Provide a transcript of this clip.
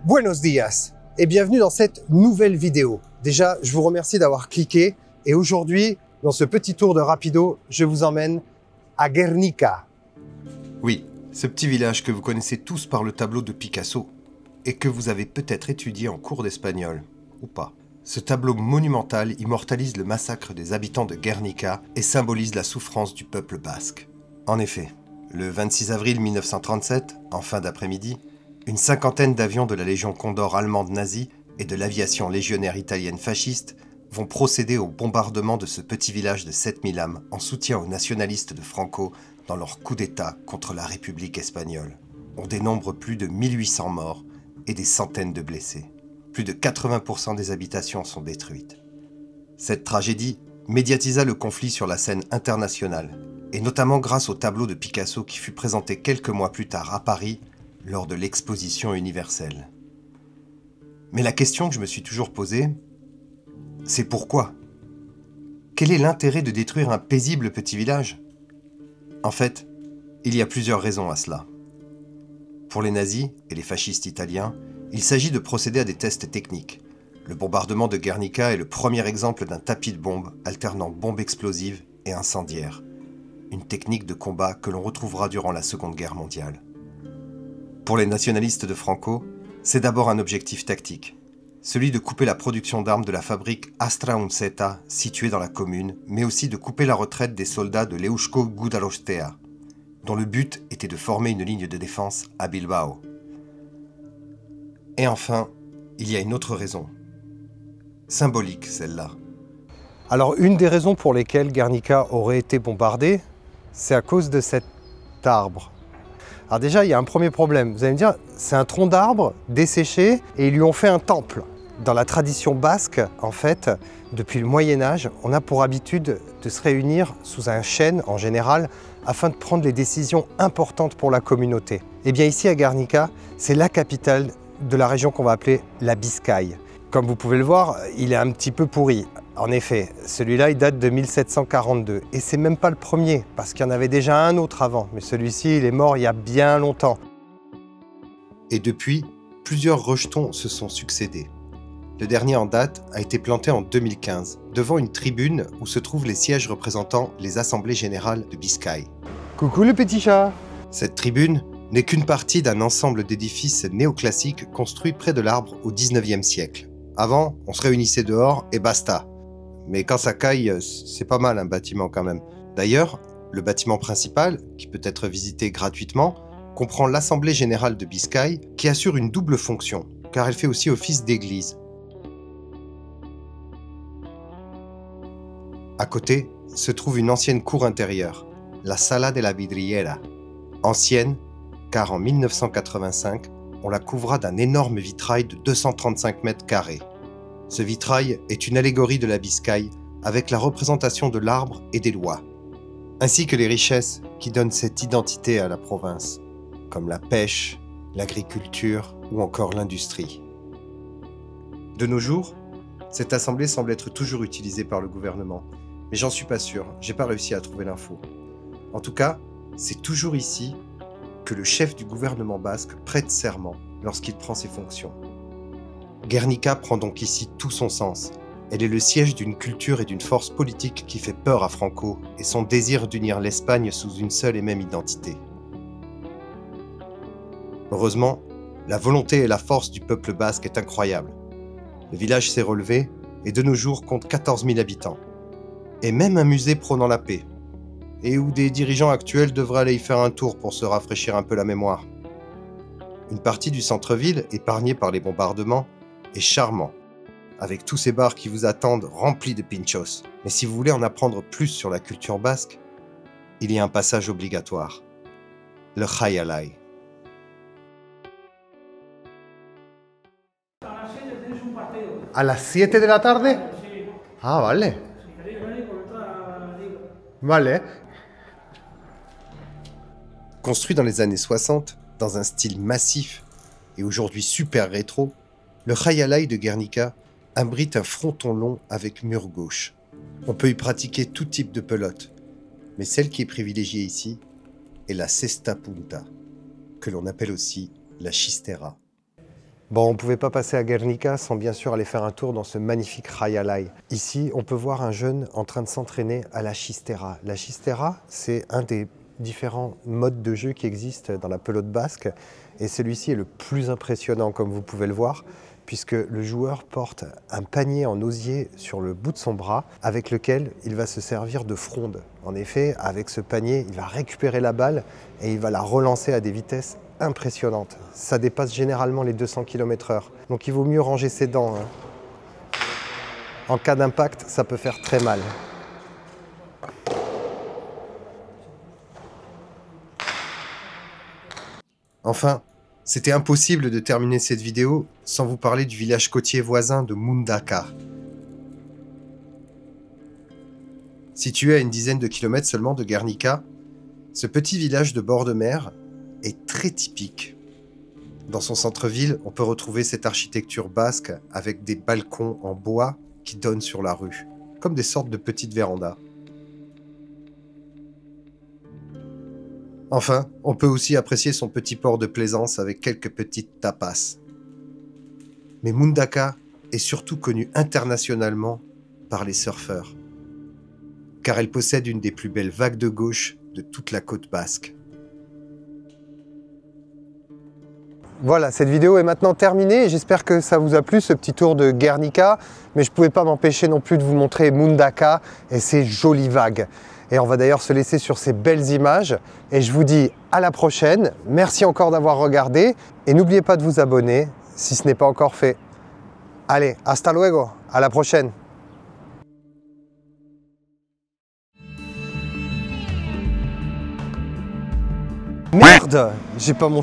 Buenos días et bienvenue dans cette nouvelle vidéo. Déjà, je vous remercie d'avoir cliqué et aujourd'hui, dans ce petit tour de rapido, je vous emmène à Guernica. Oui, ce petit village que vous connaissez tous par le tableau de Picasso et que vous avez peut-être étudié en cours d'espagnol, ou pas. Ce tableau monumental immortalise le massacre des habitants de Guernica et symbolise la souffrance du peuple basque. En effet, le 26 avril 1937, en fin d'après-midi, une cinquantaine d'avions de la Légion Condor allemande nazie et de l'aviation légionnaire italienne fasciste vont procéder au bombardement de ce petit village de 7000 âmes en soutien aux nationalistes de Franco dans leur coup d'État contre la République espagnole. On dénombre plus de 1800 morts et des centaines de blessés. Plus de 80% des habitations sont détruites. Cette tragédie médiatisa le conflit sur la scène internationale, et notamment grâce au tableau de Picasso qui fut présenté quelques mois plus tard à Paris lors de l'exposition universelle. Mais la question que je me suis toujours posée, c'est pourquoi ? Quel est l'intérêt de détruire un paisible petit village ? En fait, il y a plusieurs raisons à cela. Pour les nazis et les fascistes italiens, il s'agit de procéder à des tests techniques. Le bombardement de Guernica est le premier exemple d'un tapis de bombes alternant bombes explosives et incendiaires. Une technique de combat que l'on retrouvera durant la Seconde Guerre mondiale. Pour les nationalistes de Franco, c'est d'abord un objectif tactique, celui de couper la production d'armes de la fabrique Astra Unceta située dans la commune, mais aussi de couper la retraite des soldats de l'Eusko Gudarostea, dont le but était de former une ligne de défense à Bilbao. Et enfin, il y a une autre raison. Symbolique, celle-là. Alors, une des raisons pour lesquelles Guernica aurait été bombardée, c'est à cause de cet arbre. Alors déjà, il y a un premier problème. Vous allez me dire, c'est un tronc d'arbre desséché et ils lui ont fait un temple. Dans la tradition basque, en fait, depuis le Moyen-Âge, on a pour habitude de se réunir sous un chêne, en général, afin de prendre les décisions importantes pour la communauté. Et bien ici, à Guernica, c'est la capitale de la région qu'on va appeler la Biscaye. Comme vous pouvez le voir, il est un petit peu pourri. En effet, celui-là, il date de 1742. Et c'est même pas le premier, parce qu'il y en avait déjà un autre avant. Mais celui-ci, il est mort il y a bien longtemps. Et depuis, plusieurs rejetons se sont succédés. Le dernier en date a été planté en 2015, devant une tribune où se trouvent les sièges représentant les assemblées générales de Biscaye. Coucou le petit chat! Cette tribune n'est qu'une partie d'un ensemble d'édifices néoclassiques construits près de l'arbre au 19e siècle. Avant, on se réunissait dehors et basta. Mais quand ça caille, c'est pas mal un bâtiment quand même. D'ailleurs, le bâtiment principal, qui peut être visité gratuitement, comprend l'Assemblée générale de Biscaye, qui assure une double fonction, car elle fait aussi office d'église. À côté, se trouve une ancienne cour intérieure, la Sala de la Vidriera. Ancienne, car en 1985, on la couvra d'un énorme vitrail de 235 mètres carrés. Ce vitrail est une allégorie de la Biscaye avec la représentation de l'arbre et des lois, ainsi que les richesses qui donnent cette identité à la province, comme la pêche, l'agriculture ou encore l'industrie. De nos jours, cette assemblée semble être toujours utilisée par le gouvernement, mais j'en suis pas sûr, j'ai pas réussi à trouver l'info. En tout cas, c'est toujours ici que le chef du gouvernement basque prête serment lorsqu'il prend ses fonctions. Guernica prend donc ici tout son sens. Elle est le siège d'une culture et d'une force politique qui fait peur à Franco et son désir d'unir l'Espagne sous une seule et même identité. Heureusement, la volonté et la force du peuple basque est incroyable. Le village s'est relevé et de nos jours compte 14 000 habitants. Et même un musée prônant la paix. Et où des dirigeants actuels devraient aller y faire un tour pour se rafraîchir un peu la mémoire. Une partie du centre-ville, épargnée par les bombardements, est charmant, avec tous ces bars qui vous attendent remplis de pinchos. Mais si vous voulez en apprendre plus sur la culture basque, il y a un passage obligatoire, le Jaialai. ¿A las 7 de la tarde? Ah, vale. Vale. Construit dans les années 60, dans un style massif et aujourd'hui super rétro, le Jaialai de Guernica abrite un fronton long avec mur gauche. On peut y pratiquer tout type de pelote, mais celle qui est privilégiée ici est la cesta punta, que l'on appelle aussi la chistera. Bon, on ne pouvait pas passer à Guernica sans bien sûr aller faire un tour dans ce magnifique Rayalay. Ici, on peut voir un jeune en train de s'entraîner à la chistera. La chistera, c'est un des différents modes de jeu qui existent dans la pelote basque. Et celui-ci est le plus impressionnant, comme vous pouvez le voir, puisque le joueur porte un panier en osier sur le bout de son bras, avec lequel il va se servir de fronde. En effet, avec ce panier, il va récupérer la balle et il va la relancer à des vitesses impressionnante. Ça dépasse généralement les 200 km/h. Donc il vaut mieux ranger ses dents. En cas d'impact, ça peut faire très mal. Enfin, c'était impossible de terminer cette vidéo sans vous parler du village côtier voisin de Mundaka. Situé à une dizaine de kilomètres seulement de Guernica, ce petit village de bord de mer est très typique. Dans son centre-ville, on peut retrouver cette architecture basque avec des balcons en bois qui donnent sur la rue, comme des sortes de petites vérandas. Enfin, on peut aussi apprécier son petit port de plaisance avec quelques petites tapas. Mais Mundaka est surtout connue internationalement par les surfeurs, car elle possède une des plus belles vagues de gauche de toute la côte basque. Voilà, cette vidéo est maintenant terminée. J'espère que ça vous a plu, ce petit tour de Guernica. Mais je ne pouvais pas m'empêcher non plus de vous montrer Mundaka et ses jolies vagues. Et on va d'ailleurs se laisser sur ces belles images. Et je vous dis à la prochaine. Merci encore d'avoir regardé. Et n'oubliez pas de vous abonner si ce n'est pas encore fait. Allez, hasta luego. À la prochaine. Merde, j'ai pas mon